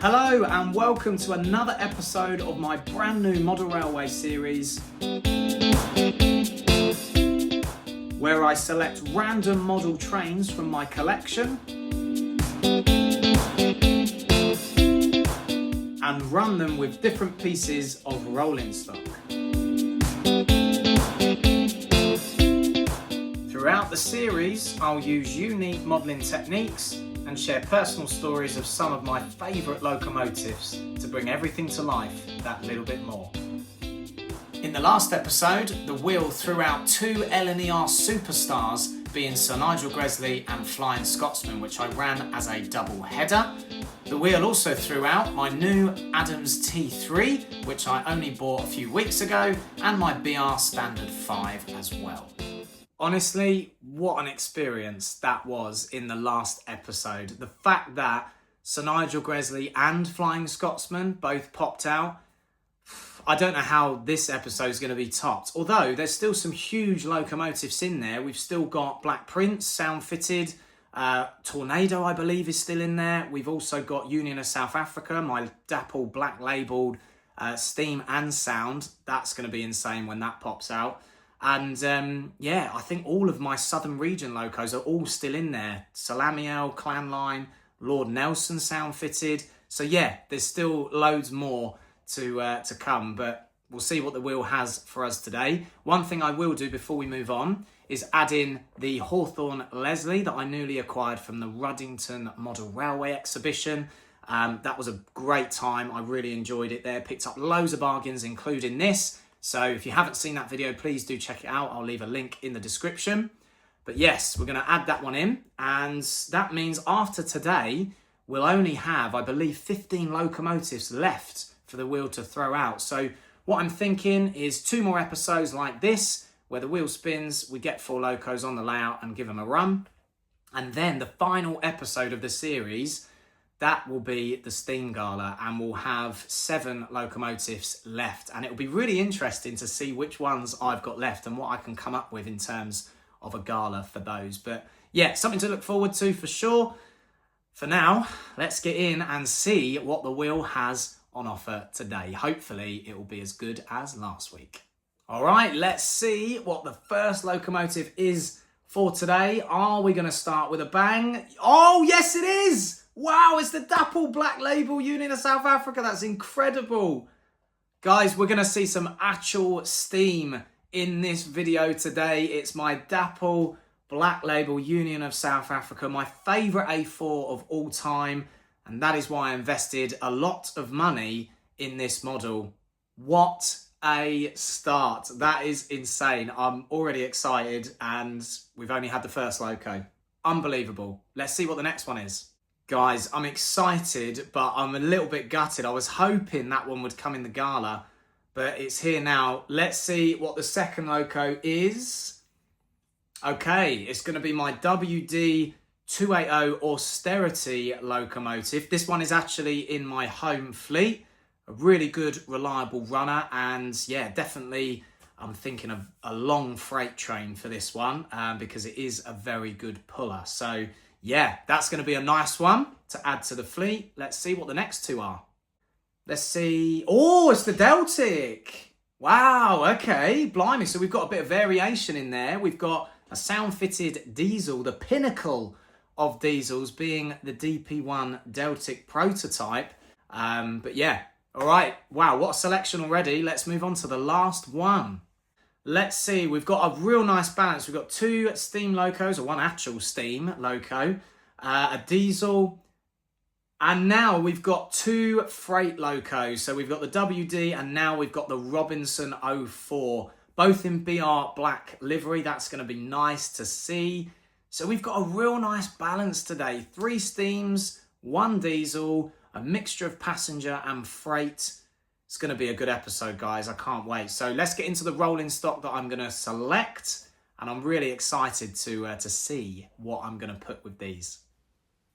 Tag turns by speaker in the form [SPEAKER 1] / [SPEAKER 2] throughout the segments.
[SPEAKER 1] Hello and welcome to another episode of my brand new model railway series where I select random model trains from my collection and run them with different pieces of rolling stock. Throughout the series, I'll use unique modelling techniques and share personal stories of some of my favourite locomotives to bring everything to life that little bit more. In the last episode, the wheel threw out two LNER superstars, being Sir Nigel Gresley and Flying Scotsman, which I ran as a double header. The wheel also threw out my new Adams T3, which I only bought a few weeks ago, and my BR Standard 5 as well. Honestly, what an experience that was in the last episode. The fact that Sir Nigel Gresley and Flying Scotsman both popped out, I don't know how this episode is going to be topped. Although there's still some huge locomotives in there. We've still got Black Prince, sound fitted. Tornado, I believe, is still in there. We've also got Union of South Africa, my Dapol Black Label, steam and sound. That's going to be insane when that pops out. And yeah, I think all of my Southern Region locos are all still in there. Salamiel, Clanline, Lord Nelson sound fitted. So yeah, there's still loads more to come, but we'll see what the wheel has for us today. One thing I will do before we move on is add in the Hawthorn Leslie that I newly acquired from the Ruddington Model Railway exhibition. That was a great time. I really enjoyed it there. Picked up loads of bargains, including this. So if you haven't seen that video, please do check it out. I'll leave a link in the description. But yes, we're going to add that one in. And that means after today, we'll only have, I believe, 15 locomotives left for the wheel to throw out. So what I'm thinking is 2 more episodes like this, where the wheel spins, we get 4 locos on the layout and give them a run. And then the final episode of the series, that will be the Steam Gala, and we'll have 7 locomotives left. And it'll be really interesting to see which ones I've got left and what I can come up with in terms of a gala for those. But yeah, something to look forward to for sure. For now, let's get in and see what the wheel has on offer today. Hopefully it will be as good as last week. All right, let's see what the first locomotive is for today. Are we going to start with a bang? Oh, yes, it is. Wow, it's the Dapol Black Label Union of South Africa. That's incredible. Guys, we're going to see some actual steam in this video today. It's my Dapol Black Label Union of South Africa, my favourite A4 of all time. And that is why I invested a lot of money in this model. What a start. That is insane. I'm already excited and we've only had the first loco. Unbelievable. Let's see what the next one is. Guys, I'm excited, but I'm a little bit gutted. I was hoping that one would come in the gala, but it's here now. Let's see what the second loco is. Okay, it's going to be my WD 280 Austerity locomotive. This one is actually in my home fleet. A really good, reliable runner. And yeah, definitely I'm thinking of a long freight train for this one because it is a very good puller. So yeah, that's going to be a nice one to add to the fleet. Let's see what the next 2 are. Let's see. Oh, it's the Deltic. Wow, okay. Blimey. So we've got a bit of variation in there. We've got a sound-fitted diesel, the pinnacle of diesels being the DP1 Deltic prototype. But yeah, all right. Wow, what a selection already. Let's move on to the last one. Let's see, we've got a real nice balance. We've got 2 steam locos, or 1 actual steam loco, a diesel, and now we've got 2 freight locos. So we've got the WD and now we've got the Robinson 04, both in BR Black livery. That's going to be nice to see. So we've got a real nice balance today. 3 steams, 1 diesel, a mixture of passenger and freight. It's going to be a good episode, guys. I can't wait. So let's get into the rolling stock that I'm going to select. And I'm really excited to see what I'm going to put with these.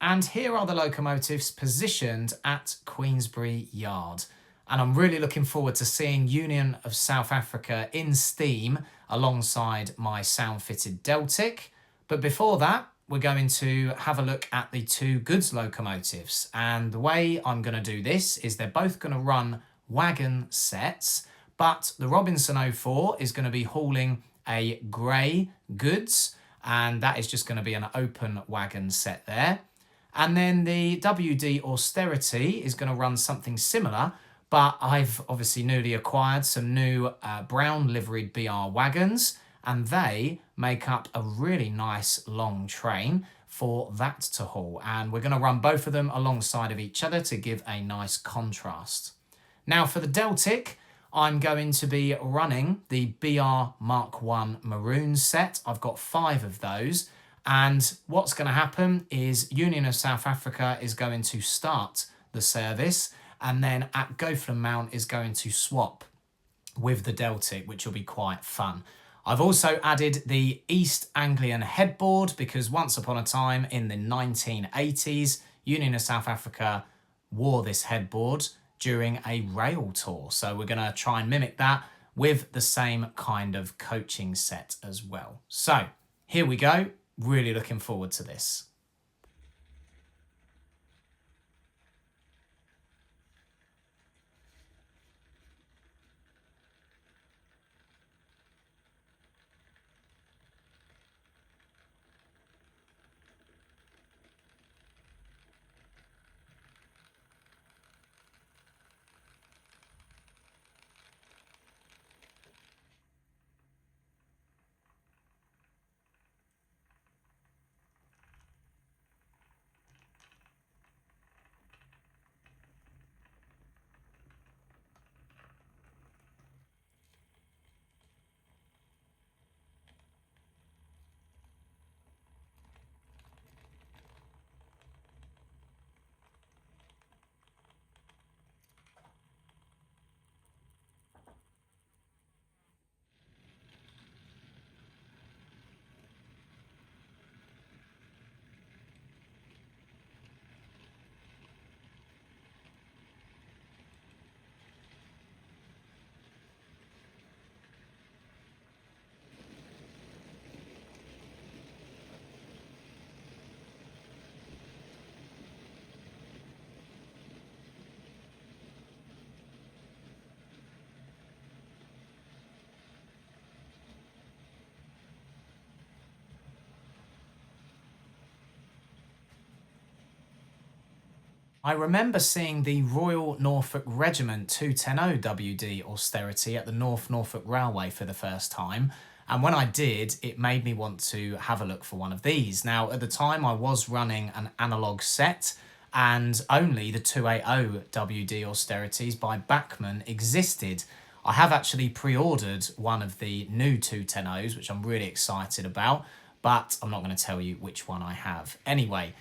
[SPEAKER 1] And here are the locomotives positioned at Queensbury Yard. And I'm really looking forward to seeing Union of South Africa in steam alongside my sound-fitted Deltic. But before that, we're going to have a look at the two goods locomotives. And the way I'm going to do this is they're both going to run wagon sets, but the Robinson 04 is going to be hauling a grey goods, and that is just going to be an open wagon set there. And then the WD Austerity is going to run something similar, but I've obviously newly acquired some new brown liveried BR wagons, and they make up a really nice long train for that to haul. And we're going to run both of them alongside of each other to give a nice contrast. Now for the Deltic, I'm going to be running the BR Mark 1 maroon set. I've got 5 of those. And what's going to happen is Union of South Africa is going to start the service, and then at Goathland Mount is going to swap with the Deltic, which will be quite fun. I've also added the East Anglian headboard because once upon a time in the 1980s, Union of South Africa wore this headboard during a rail tour. So we're going to try and mimic that with the same kind of coaching set as well. So here we go. Really looking forward to this. I remember seeing the Royal Norfolk Regiment 210 WD Austerity at the North Norfolk Railway for the first time, and when I did, it made me want to have a look for one of these. Now, at the time, I was running an analogue set, and only the 280 WD Austerities by Bachmann existed. I have actually pre-ordered one of the new 210s, which I'm really excited about, but I'm not going to tell you which one I have. Anyway,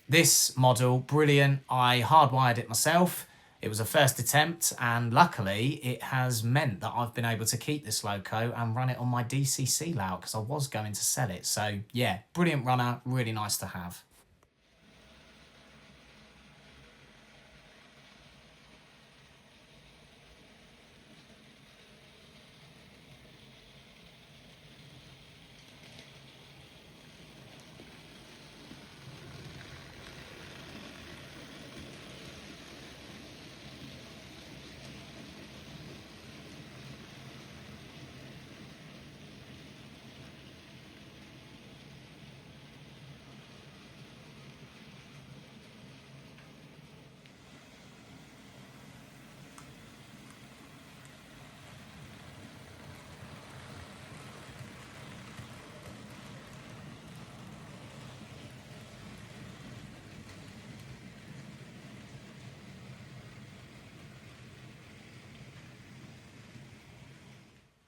[SPEAKER 1] this model, brilliant. I hardwired it myself. It was a first attempt, and luckily it has meant that I've been able to keep this loco and run it on my DCC layout because I was going to sell it. So yeah, brilliant runner, really nice to have.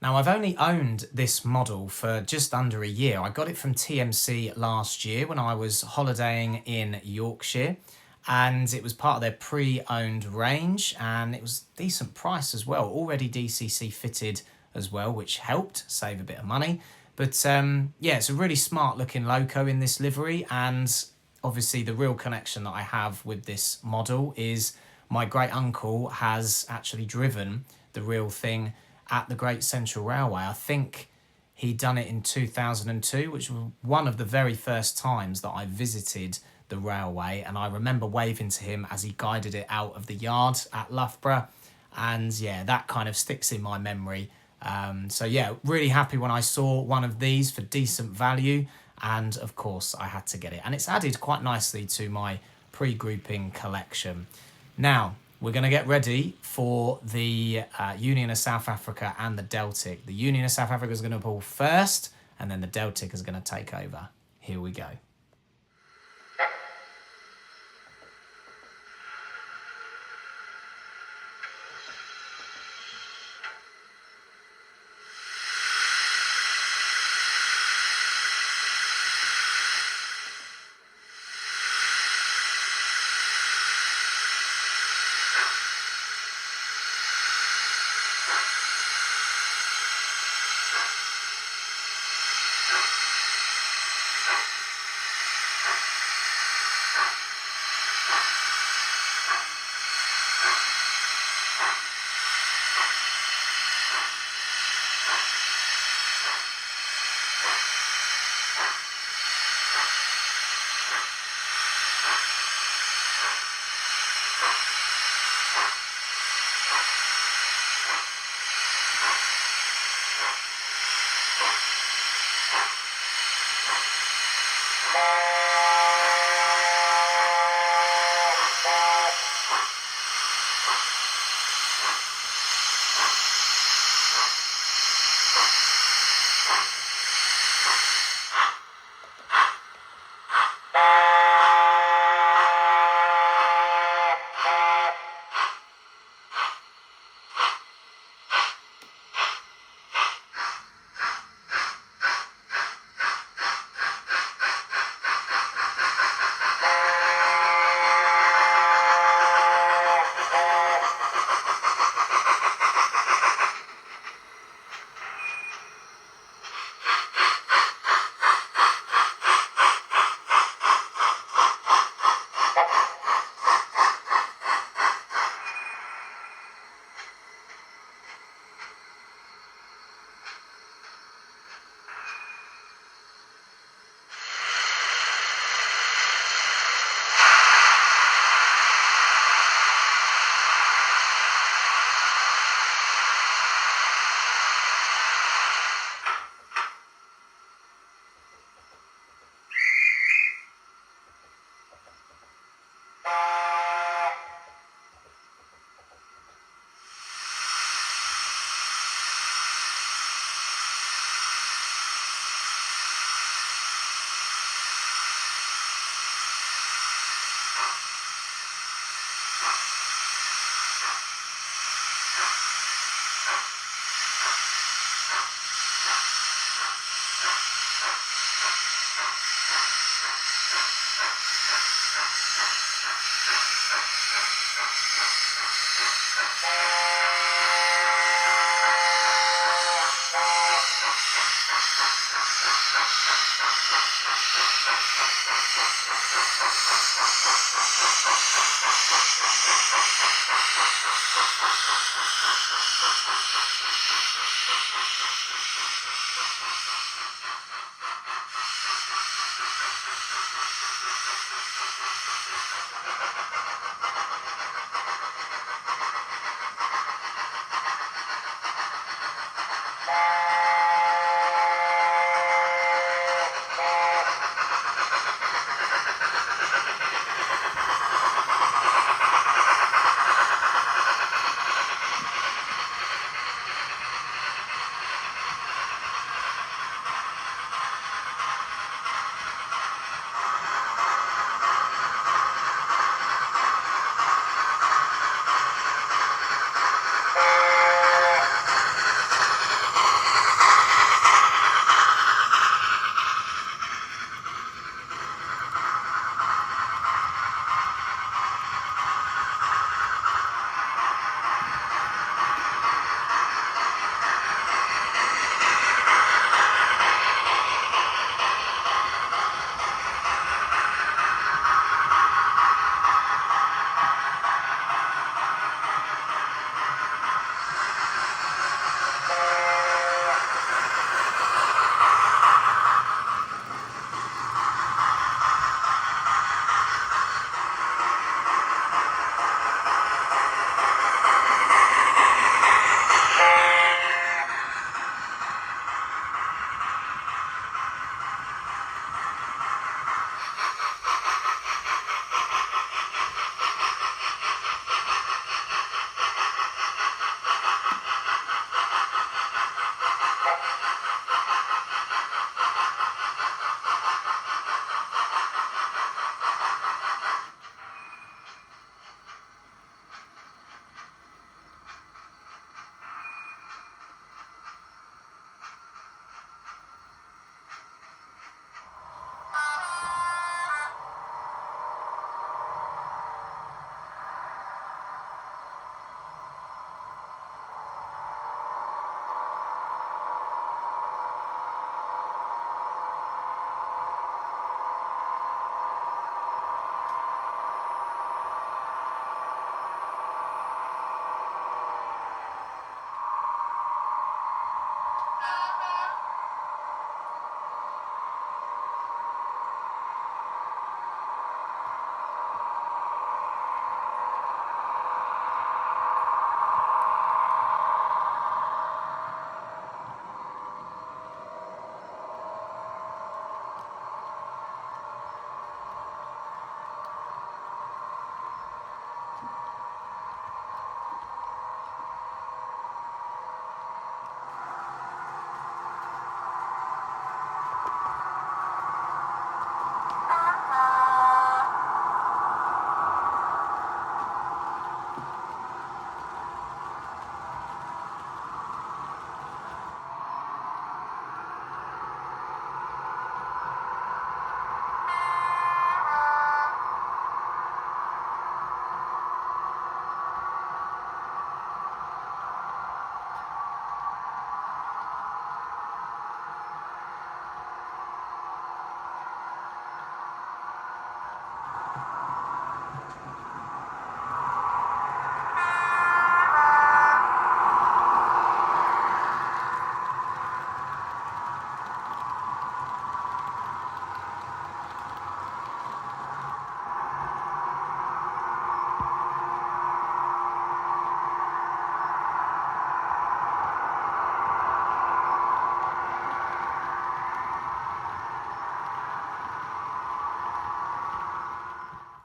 [SPEAKER 1] Now, I've only owned this model for just under a year. I got it from TMC last year when I was holidaying in Yorkshire, and it was part of their pre-owned range, and it was a decent price as well. Already DCC fitted as well, which helped save a bit of money. But yeah, it's a really smart looking loco in this livery, and obviously the real connection that I have with this model is my great uncle has actually driven the real thing at the Great Central Railway. I think He'd done it in 2002, which was one of the very first times that I visited the railway, and I remember waving to him as he guided it out of the yard at Loughborough, and yeah, that kind of sticks in my memory. So yeah, really happy when I saw one of these for decent value, and of course I had to get it, and it's added quite nicely to my pre-grouping collection. Now we're going to get ready for the Union of South Africa and the Deltic. The Union of South Africa is going to pull first, and then the Deltic is going to take over. Here we go.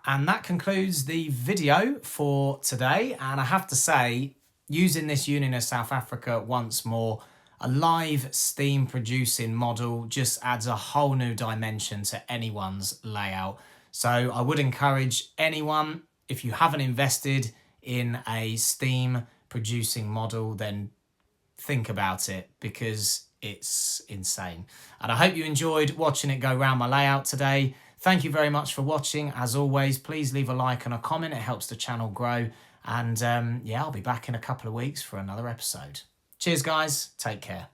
[SPEAKER 1] And that concludes the video for today. And I have to say, using this unit of South Africa once more, a live steam producing model just adds a whole new dimension to anyone's layout. So I would encourage anyone, if you haven't invested in a steam producing model, then think about it, because it's insane. And I hope you enjoyed watching it go around my layout today. Thank you very much for watching. As always, please leave a like and a comment. It helps the channel grow. And yeah, I'll be back in a couple of weeks for another episode. Cheers, guys. Take care.